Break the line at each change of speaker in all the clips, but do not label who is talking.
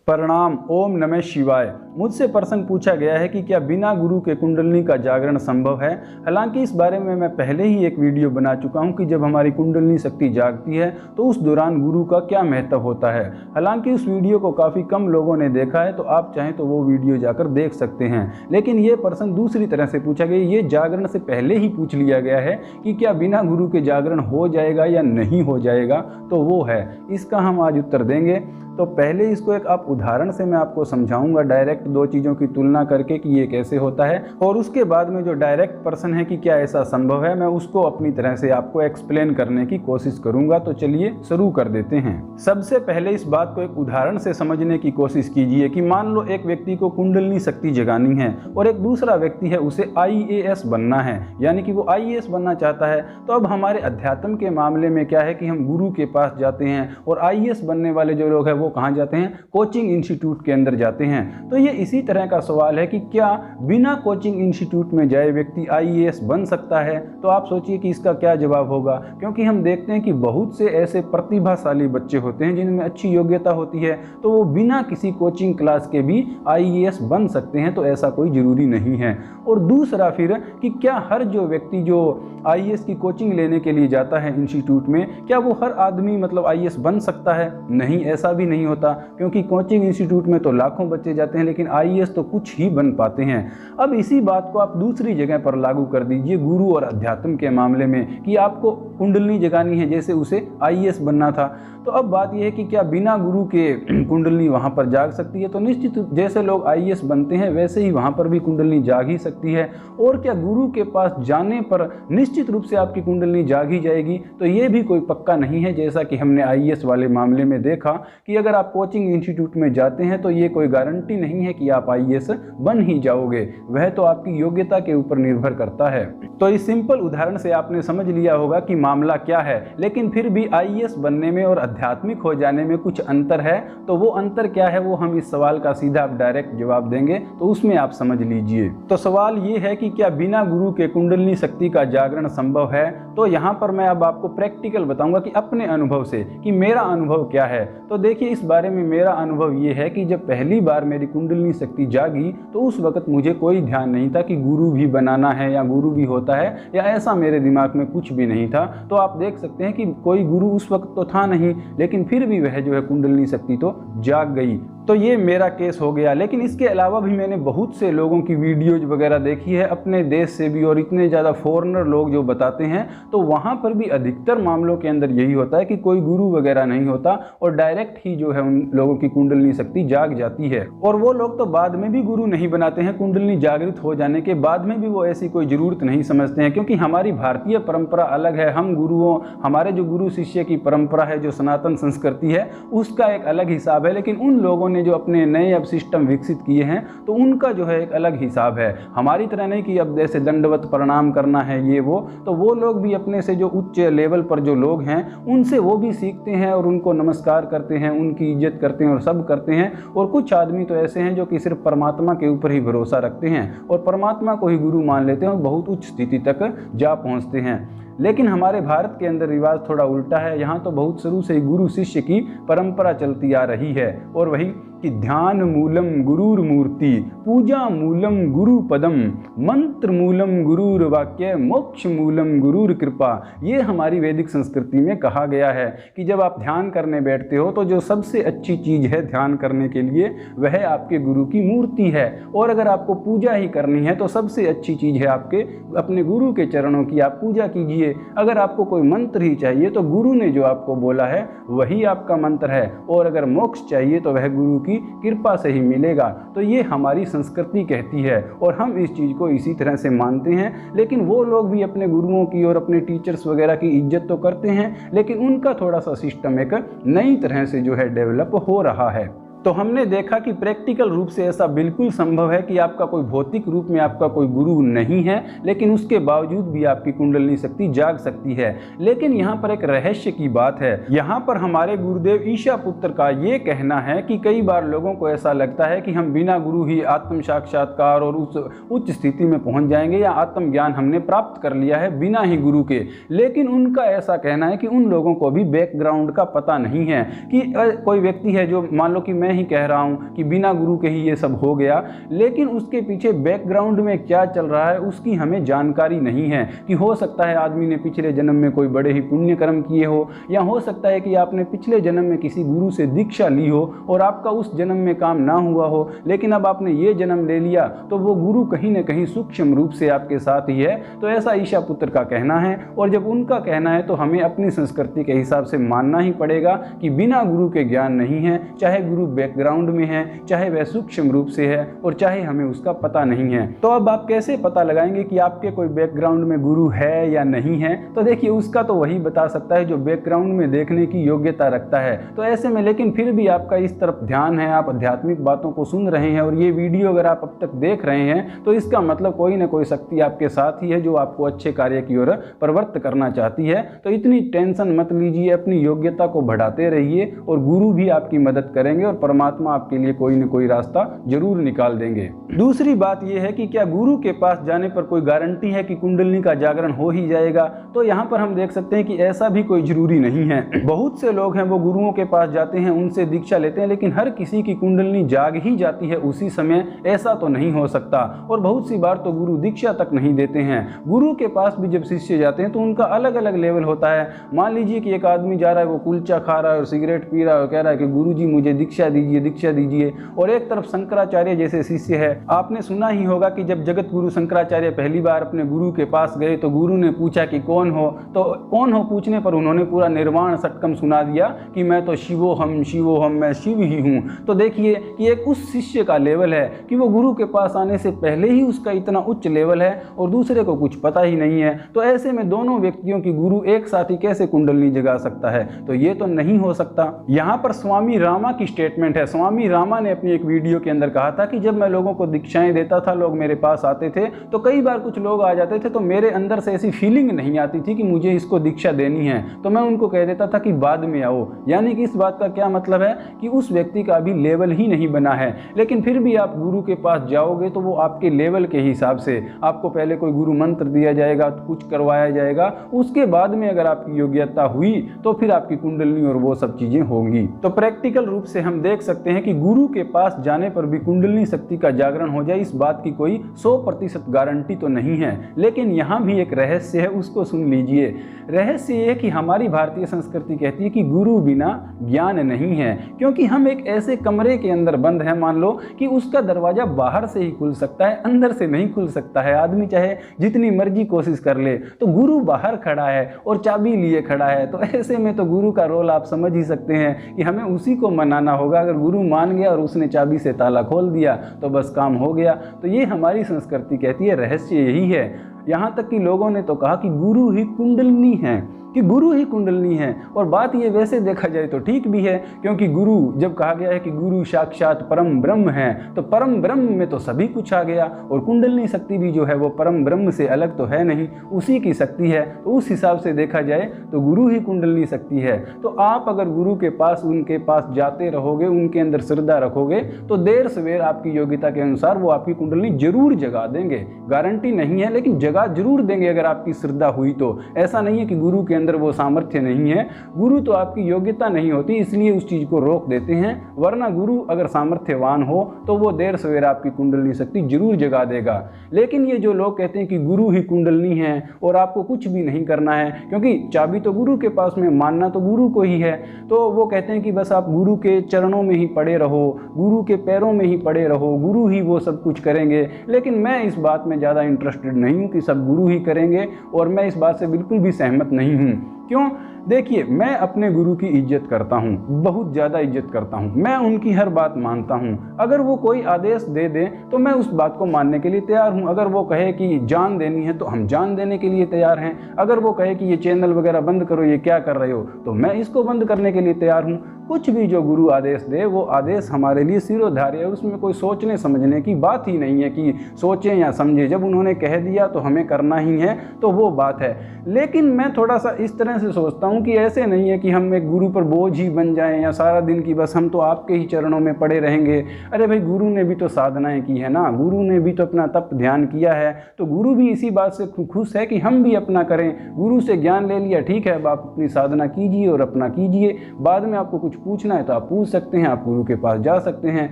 प्रणाम। ओम नमः शिवाय। मुझसे प्रश्न पूछा गया है कि क्या बिना गुरु के कुंडलिनी का जागरण संभव है। हालांकि इस बारे में मैं पहले ही एक वीडियो बना चुका हूं कि जब हमारी कुंडलिनी शक्ति जागती है तो उस दौरान गुरु का क्या महत्व होता है। हालांकि उस वीडियो को काफ़ी कम लोगों ने देखा है, तो आप चाहें तो वो वीडियो जाकर देख सकते हैं। लेकिन ये प्रश्न दूसरी तरह से पूछा गया, ये जागरण से पहले ही पूछ लिया गया है कि क्या बिना गुरु के जागरण हो जाएगा या नहीं हो जाएगा, तो वो है, इसका हम आज उत्तर देंगे। तो पहले इसको एक आप उदाहरण से मैं आपको समझाऊंगा, डायरेक्ट दो चीज़ों की तुलना करके कि ये कैसे होता है, और उसके बाद में जो डायरेक्ट प्रश्न है कि क्या ऐसा संभव है, मैं उसको अपनी तरह से आपको एक्सप्लेन करने की कोशिश करूंगा। तो चलिए शुरू कर देते हैं। सबसे पहले इस बात को एक उदाहरण से समझने की कोशिश कीजिए कि मान लो एक व्यक्ति को कुंडलिनी शक्ति जगानी है और एक दूसरा व्यक्ति है उसे IAS बनना है, यानी कि वो IAS बनना चाहता है। तो अब हमारे अध्यात्म के मामले में क्या है कि हम गुरु के पास जाते हैं और IAS बनने वाले जो लोग हैं वो कहाँ जाते हैं, कोचिंग इंस्टीट्यूट के अंदर जाते हैं। तो ये इसी तरह का सवाल है कि क्या बिना कोचिंग इंस्टीट्यूट में जाए व्यक्ति IAS बन सकता है। तो आप सोचिए कि इसका क्या जवाब होगा, क्योंकि हम देखते हैं कि बहुत से ऐसे प्रतिभाशाली बच्चे होते हैं जिनमें अच्छी योग्यता होती है, तो वो बिना किसी कोचिंग क्लास के भी IAS बन सकते हैं। तो ऐसा कोई जरूरी नहीं है। और दूसरा फिर कि क्या हर जो व्यक्ति जो IAS की कोचिंग लेने के लिए जाता है इंस्टीट्यूट में, क्या वो हर आदमी मतलब IAS बन सकता है। नहीं, ऐसा भी नहीं होता, क्योंकि कोचिंग इंस्टीट्यूट में तो लाखों बच्चे जाते हैं लेकिन IAS तो कुछ ही बन पाते हैं। अब इसी बात को आप दूसरी जगह पर लागू कर दीजिए गुरु और अध्यात्म के मामले में कि आपको कुंडलिनी जगानी है, जैसे उसे IAS बनना था। तो अब बात यह है कि क्या बिना गुरु के कुंडलिनी वहाँ पर जाग सकती है। तो निश्चित जैसे लोग IAS बनते हैं वैसे ही वहाँ पर भी कुंडलिनी जाग ही सकती है। और क्या गुरु के पास जाने पर निश्चित रूप से आपकी कुंडलिनी जाग ही जाएगी, तो ये भी कोई पक्का नहीं है। जैसा कि हमने IAS वाले मामले में देखा कि अगर आप कोचिंग इंस्टीट्यूट में जाते हैं तो ये कोई गारंटी नहीं है कि आप IAS बन ही जाओगे, वह तो आपकी योग्यता के ऊपर निर्भर करता है। तो इस सिंपल उदाहरण से आपने समझ लिया होगा कि मामला क्या है। लेकिन फिर भी IAS बनने में और आध्यात्मिक हो जाने में कुछ अंतर है। तो वो अंतर क्या है, वो हम इस सवाल का सीधा आप डायरेक्ट जवाब देंगे, तो उसमें आप समझ लीजिए। तो सवाल ये है कि क्या बिना गुरु के कुंडलिनी शक्ति का जागरण संभव है। तो यहाँ पर मैं अब आपको प्रैक्टिकल बताऊंगा कि अपने अनुभव से कि मेरा अनुभव क्या है। तो देखिए, इस बारे में मेरा अनुभव ये है कि जब पहली बार मेरी कुंडलिनी शक्ति जागी तो उस वक्त मुझे कोई ध्यान नहीं था कि गुरु भी बनाना है या गुरु भी होता है, या ऐसा मेरे दिमाग में कुछ भी नहीं था। तो आप देख सकते हैं कि कोई गुरु उस वक्त तो था नहीं, लेकिन फिर भी वह जो है कुंडलिनी शक्ति तो जाग गई। तो ये मेरा केस हो गया। लेकिन इसके अलावा भी मैंने बहुत से लोगों की वीडियोज वगैरह देखी है अपने देश से भी, और इतने ज़्यादा फॉरेनर लोग जो बताते हैं, तो वहाँ पर भी अधिकतर मामलों के अंदर यही होता है कि कोई गुरु वगैरह नहीं होता और डायरेक्ट ही जो है उन लोगों की कुंडलिनी शक्ति जाग जाती है। और वो लोग तो बाद में भी गुरु नहीं बनाते हैं, कुंडलिनी जागृत हो जाने के बाद में भी वो ऐसी कोई ज़रूरत नहीं समझते हैं, क्योंकि हमारी भारतीय परंपरा अलग है। हम गुरुओं, हमारे जो गुरु शिष्य की परंपरा है, जो सनातन संस्कृति है, उसका एक अलग हिसाब है। लेकिन उन लोगों ने जो अपने नए अब सिस्टम विकसित किए हैं, तो उनका जो है एक अलग हिसाब है। हमारी तरह नहीं कि अब जैसे दंडवत प्रणाम करना है ये वो, तो वो लोग भी अपने से जो उच्च लेवल पर जो लोग हैं उनसे वो भी सीखते हैं और उनको नमस्कार करते हैं, उनकी इज्जत करते हैं और सब करते हैं। और कुछ आदमी तो ऐसे हैं जो कि सिर्फ परमात्मा के ऊपर ही भरोसा रखते हैं और परमात्मा को ही गुरु मान लेते हैं और बहुत उच्च स्थिति तक जा पहुंचते हैं। लेकिन हमारे भारत के अंदर रिवाज थोड़ा उल्टा है। यहाँ तो बहुत शुरू से ही गुरु शिष्य की परंपरा चलती आ रही है, और वही कि ध्यान मूलम गुरुर मूर्ति, पूजा मूलम गुरु पदम, मंत्र मूलम गुरुर वाक्य, मोक्ष मूलम गुरुर कृपा। ये हमारी वैदिक संस्कृति में कहा गया है कि जब आप ध्यान करने बैठते हो तो जो सबसे अच्छी चीज़ है ध्यान करने के लिए वह आपके गुरु की मूर्ति है। और अगर आपको पूजा ही करनी है तो सबसे अच्छी चीज़ है आपके अपने गुरु के चरणों की आप पूजा कीजिए। अगर आपको कोई मंत्र ही चाहिए तो गुरु ने जो आपको बोला है वही आपका मंत्र है, और अगर मोक्ष चाहिए तो वह गुरु की कृपा से ही मिलेगा। तो ये हमारी संस्कृति कहती है और हम इस चीज़ को इसी तरह से मानते हैं। लेकिन वो लोग भी अपने गुरुओं की और अपने टीचर्स वगैरह की इज्जत तो करते हैं, लेकिन उनका थोड़ा सा सिस्टम एक नई तरह से जो है डेवलप हो रहा है। तो हमने देखा कि प्रैक्टिकल रूप से ऐसा बिल्कुल संभव है कि आपका कोई भौतिक रूप में आपका कोई गुरु नहीं है, लेकिन उसके बावजूद भी आपकी कुंडलिनी शक्ति जाग सकती है। लेकिन यहाँ पर एक रहस्य की बात है। यहाँ पर हमारे गुरुदेव ईशा पुत्र का ये कहना है कि कई बार लोगों को ऐसा लगता है कि हम बिना गुरु ही आत्म साक्षात्कार और उस उच्च स्थिति में पहुँच जाएंगे या आत्मज्ञान हमने प्राप्त कर लिया है बिना ही गुरु के। लेकिन उनका ऐसा कहना है कि उन लोगों को भी बैकग्राउंड का पता नहीं है कि कोई व्यक्ति है जो मान लो कि मैं मैं ही कह रहा हूँ कि बिना गुरु के ही ये सब हो गया, लेकिन उसके पीछे बैकग्राउंड में क्या चल रहा है उसकी हमें जानकारी नहीं है। कि हो सकता है आदमी ने पिछले जन्म में कोई बड़े ही पुण्य कर्म किए हो, या हो सकता है कि आपने पिछले जन्म में किसी गुरु से दीक्षा ली हो और आपका उस जन्म में काम ना हुआ हो, लेकिन अब आपने ये जन्म ले लिया तो वो गुरु कहीं ना कहीं सूक्ष्म रूप से आपके साथ ही है। तो ऐसा ईशा पुत्र का कहना है, और जब उनका कहना है तो हमें अपनी संस्कृति के हिसाब से मानना ही पड़ेगा कि बिना गुरु के ज्ञान नहीं है, चाहे गुरु बैकग्राउंड में है, चाहे वह सूक्ष्म रूप से है, और चाहे हमें उसका पता नहीं है। तो अब आप कैसे पता लगाएंगे कि आपके कोई बैकग्राउंड में गुरु है या नहीं है? तो देखिए, उसका तो वही बता सकता है जो बैकग्राउंड में देखने की योग्यता रखता है। तो ऐसे में लेकिन फिर भी आपका इस तरफ ध्यान है, आप आध्यात्मिक बातों को सुन रहे हैं और ये वीडियो अगर आप अब तक देख रहे हैं तो इसका मतलब कोई ना कोई शक्ति आपके साथ ही है जो आपको अच्छे कार्य की ओर प्रवृत्त करना चाहती है। तो इतनी टेंशन मत लीजिए, अपनी योग्यता को बढ़ाते रहिए और गुरु भी आपकी मदद करेंगे और परमात्मा आपके लिए कोई न कोई रास्ता जरूर निकाल देंगे। दूसरी बात यह है कि क्या गुरु के पास जाने पर कोई गारंटी है कि कुंडलिनी का जागरण हो ही जाएगा? तो यहाँ पर हम देख सकते हैं कि ऐसा भी कोई जरूरी नहीं है। बहुत से लोग हैं वो गुरुओं के पास जाते हैं, उनसे दीक्षा लेते हैं, लेकिन हर किसी की कुंडलिनी जाग ही जाती है उसी समय, ऐसा तो नहीं हो सकता। और बहुत सी बार तो गुरु दीक्षा तक नहीं देते हैं। गुरु के पास भी जब शिष्य जाते हैं तो उनका अलग अलग लेवल होता है। मान लीजिए कि एक आदमी जा रहा है, वो कुलचा खा रहा है और सिगरेट पी रहा है और कह रहा है कि गुरुजी मुझे दीक्षा दीजिए, दीक्षा दीजिए। और एक तरफ शंकराचार्य जैसे शिष्य है। आपने सुना ही होगा कि जब जगत गुरु शंकराचार्य पहली बार अपने गुरु के पास गए तो गुरु ने पूछा कि कौन हो, तो कौन हो पूछने पर उन्होंने पूरा निर्वाण षटकम सुना दिया कि मैं तो शिवोहम, मैं शिव ही हूँ। तो देखिए कि एक उस शिष्य का लेवल है कि वो गुरु के पास आने से पहले ही उसका इतना उच्च लेवल है और दूसरे को कुछ पता ही नहीं है। तो ऐसे में दोनों व्यक्तियों की गुरु एक साथ ही कैसे कुंडलिनी जगा सकता है? तो ये तो नहीं हो सकता। यहाँ पर स्वामी रामा की स्टेटमेंट है। स्वामी रामा ने अपनी एक वीडियो के अंदर कहा था कि जब मैं लोगों को दीक्षाएं देता था, लोग मेरे पास आते थे, तो कई बार कुछ लोग आ जाते थे तो मेरे अंदर से ऐसी फीलिंग नहीं आती थी कि मुझे इसको दीक्षा देनी है, तो मैं उनको कह देता था कि बाद में आओ। यानी कि इस बात का क्या मतलब है कि उस व्यक्ति का अभी लेवल ही नहीं बना है। लेकिन फिर भी आप गुरु के पास जाओगे तो वो आपके लेवल के हिसाब से आपको पहले कोई गुरु मंत्र दिया जाएगा, कुछ करवाया जाएगा, उसके बाद में अगर आपकी योग्यता हुई तो फिर आपकी कुंडलिनी और वो सब चीजें होंगी। तो प्रैक्टिकल रूप से हम देख सकते हैं कि गुरु के पास जाने पर भी कुंडलिनी शक्ति का जागरण हो जाए, इस बात की कोई 100% गारंटी तो नहीं है। लेकिन यहाँ भी एक रहस्य है, उसको सुन लीजिए। रहस्य ये है कि हमारी भारतीय संस्कृति कहती है कि गुरु बिना ज्ञान नहीं है, क्योंकि हम एक ऐसे कमरे के अंदर बंद हैं, मान लो कि उसका दरवाजा बाहर से ही खुल सकता है, अंदर से नहीं खुल सकता है। आदमी चाहे जितनी मर्जी कोशिश कर ले, तो गुरु बाहर खड़ा है और चाबी लिए खड़ा है। तो ऐसे में तो गुरु का रोल आप समझ ही सकते हैं कि हमें उसी को मनाना होगा। अगर गुरु मान गया और उसने चाबी से ताला खोल दिया तो बस काम हो गया। तो ये हमारी संस्कृति कहती है, रहस्य यही है। यहाँ तक कि लोगों ने तो कहा कि गुरु ही कुंडलिनी है, कि गुरु ही कुंडलिनी है। और बात ये वैसे देखा जाए तो ठीक भी है, क्योंकि गुरु जब कहा गया है कि गुरु साक्षात परम ब्रह्म है, तो परम ब्रह्म में तो सभी कुछ आ गया। और कुंडलिनी शक्ति भी जो है वो परम ब्रह्म से अलग तो है नहीं, उसी की शक्ति है। तो उस हिसाब से देखा जाए तो गुरु ही कुंडलिनी शक्ति है। तो आप अगर गुरु के पास, उनके पास जाते रहोगे, उनके अंदर श्रद्धा रखोगे, तो देर सवेर आपकी योग्यता के अनुसार वो आपकी कुंडलिनी जरूर जगा देंगे। गारंटी नहीं है, लेकिन जगा जरूर देंगे अगर आपकी श्रद्धा हुई तो। ऐसा नहीं है कि गुरु के अंदर वो सामर्थ्य नहीं है। गुरु तो आपकी योग्यता नहीं होती, इसलिए उस चीज को रोक देते हैं। वरना गुरु अगर सामर्थ्यवान हो तो वो देर सवेर आपकी कुंडलिनी शक्ति जरूर जगा देगा। लेकिन ये जो लोग कहते हैं कि गुरु ही कुंडलिनी है और आपको कुछ भी नहीं करना है, क्योंकि चाबी तो गुरु के पास में, मानना तो गुरु को ही है, तो वो कहते हैं कि बस आप गुरु के चरणों में ही पड़े रहो, गुरु के पैरों में ही पड़े रहो, गुरु ही वो सब कुछ करेंगे। लेकिन मैं इस बात में ज़्यादा इंटरेस्टेड नहीं हूँ कि सब गुरु ही करेंगे, और मैं इस बात से बिल्कुल भी सहमत नहीं हूँ। क्यों? देखिए, मैं अपने गुरु की इज्जत करता हूँ, बहुत ज़्यादा इज्जत करता हूँ। मैं उनकी हर बात मानता हूँ। अगर वो कोई आदेश दे दें तो मैं उस बात को मानने के लिए तैयार हूँ। अगर वो कहे कि जान देनी है तो हम जान देने के लिए तैयार हैं। अगर वो कहे कि ये चैनल वगैरह बंद करो, ये क्या कर रहे हो, तो मैं इसको बंद करने के लिए तैयार हूँ। कुछ भी जो गुरु आदेश दे वो आदेश हमारे लिए सिरोधार्य है, उसमें कोई सोचने समझने की बात ही नहीं है कि सोचें या समझें। जब उन्होंने कह दिया तो हमें करना ही है, तो वो बात है। लेकिन मैं थोड़ा सा इस तरह से सोचता हूँ हूँ कि ऐसे नहीं है कि हम एक गुरु पर बोझ ही बन जाएं या सारा दिन की बस हम तो आपके ही चरणों में पड़े रहेंगे। अरे भाई, गुरु ने भी तो साधनाएं की है ना, गुरु ने भी तो अपना तप ध्यान किया है, तो गुरु भी इसी बात से खुश है कि हम भी अपना करें। गुरु से ज्ञान ले लिया, ठीक है, अब आप अपनी साधना कीजिए और अपना कीजिए। बाद में आपको कुछ पूछना है तो आप पूछ सकते हैं, आप गुरु के पास जा सकते हैं।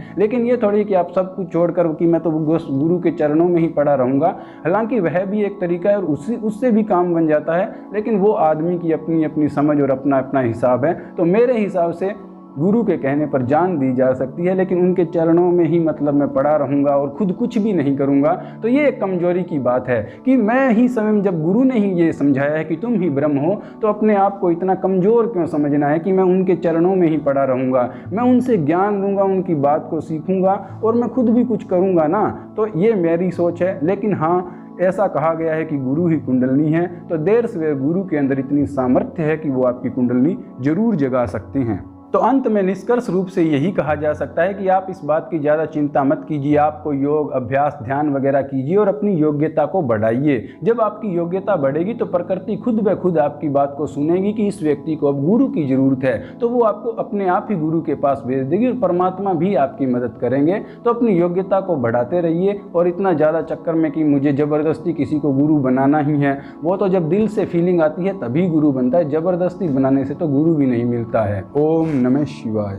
लेकिन ये थोड़ी कि आप सब कुछ छोड़कर कि मैं तो गुरु के चरणों में ही पड़ा रहूँगा। हालांकि वह भी एक तरीका है और उससे भी काम बन जाता है, लेकिन वो आदमी की अपनी अपनी समझ और अपना अपना हिसाब है। तो मेरे हिसाब से गुरु के कहने पर जान दी जा सकती है, लेकिन उनके चरणों में ही मतलब मैं पड़ा रहूँगा और खुद कुछ भी नहीं करूँगा, तो ये एक कमजोरी की बात है कि मैं ही स्वयं, जब गुरु ने ही ये समझाया है कि तुम ही ब्रह्म हो, तो अपने आप को इतना कमज़ोर क्यों समझना है कि मैं उनके चरणों में ही पड़ा रहूँगा। मैं उनसे ज्ञान लूँगा, उनकी बात को सीखूँगा और मैं खुद भी कुछ करूँगा ना। तो ये मेरी सोच है। लेकिन हाँ, ऐसा कहा गया है कि गुरु ही कुंडलनी है, तो देर सवेर गुरु के अंदर इतनी सामर्थ्य है कि वो आपकी कुंडलनी जरूर जगा सकते हैं। तो अंत में निष्कर्ष रूप से यही कहा जा सकता है कि आप इस बात की ज़्यादा चिंता मत कीजिए, आपको योग अभ्यास ध्यान वगैरह कीजिए और अपनी योग्यता को बढ़ाइए। जब आपकी योग्यता बढ़ेगी तो प्रकृति खुद ब खुद आपकी बात को सुनेगी कि इस व्यक्ति को अब गुरु की ज़रूरत है, तो वो आपको अपने आप ही गुरु के पास भेज देगी और परमात्मा भी आपकी मदद करेंगे। तो अपनी योग्यता को बढ़ाते रहिए और इतना ज़्यादा चक्कर में कि मुझे ज़बरदस्ती किसी को गुरु बनाना ही है, वो तो जब दिल से फीलिंग आती है तभी गुरु बनता है, ज़बरदस्ती बनाने से तो गुरु भी नहीं मिलता है। ओम नमः शिवाय।